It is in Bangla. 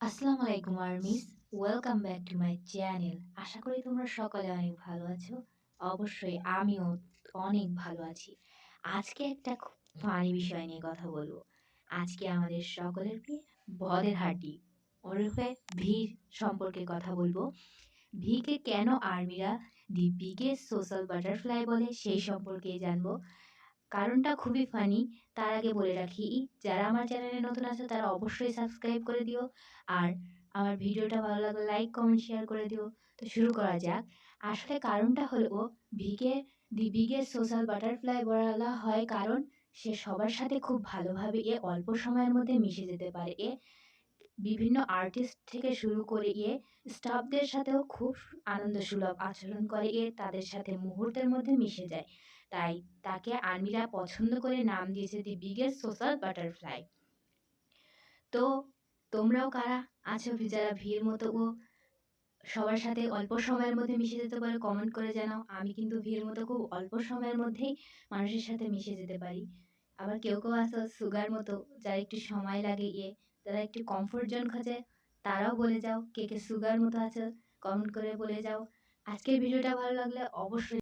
আসসালামু আলাইকুম armies, welcome back to my channel. আশা করি তোমরা সকলে অনেক ভালো আছো। অবশ্যই আমিও অনেক ভালো আছি। আজকে একটা খুব ফানি বিষয় নিয়ে কথা বলবো। আজকে আমাদের সকলের প্রিয় বদের হাড্ডি ওরফে ভীর সম্পর্কে কথা বলবো। ভিকে কেন আর্মিরা দি বিগেস্ট সোশ্যাল বাটারফ্লাই বলে সেই সম্পর্কে জানবো। কারণটা খুবই ফানি। তার আগে বলে রাখি, যারা আমার চ্যানেলে নতুন আছো তারা অবশ্যই সাবস্ক্রাইব করে দিও। আর আমার ভিডিওটা ভালো লাগলে লাইক কমেন্ট শেয়ার করে দিও। তো শুরু করা যাক। আসলে কারণটা হলো ভিকে দি বিগেস্ট সোশ্যাল বাটারফ্লাই বলা হয় কারণ সে সবার সাথে খুব ভালোভাবে অল্প সময়ের মধ্যে মিশে যেতে পারে। বিভিন্ন আর্টিস্ট থেকে শুরু করে স্টাফদের সাথেও খুব আনন্দ সুলভ আচরণ করে। তাদের সাথে মুহূর্তের মধ্যে মিশে যায়। তাই তাকে আর্মিরা পছন্দ করে নাম দিয়েছে দি বিগেস্ট সোশ্যাল বাটারফ্লাই। তো তোমরাও কারা আছো যারা ভিড় মতো সবার সাথে অল্প সময়ের মধ্যে মিশে যেতে পারে, কমেন্ট করে জানাও। আমি কিন্তু ভিড় মতো খুব অল্প সময়ের মধ্যেই মানুষের সাথে মিশে যেতে পারি। আবার কেউ কেউ আছে সুগার মতো, যারা একটু সময় লাগে তারা একটু কমফোর্ট জোন খোঁজে। তারাও বলে যাও কে কে সুগার মতো আছে, কমেন্ট করে বলে যাও। আজকের ভিডিওটা ভালো লাগলে অবশ্যই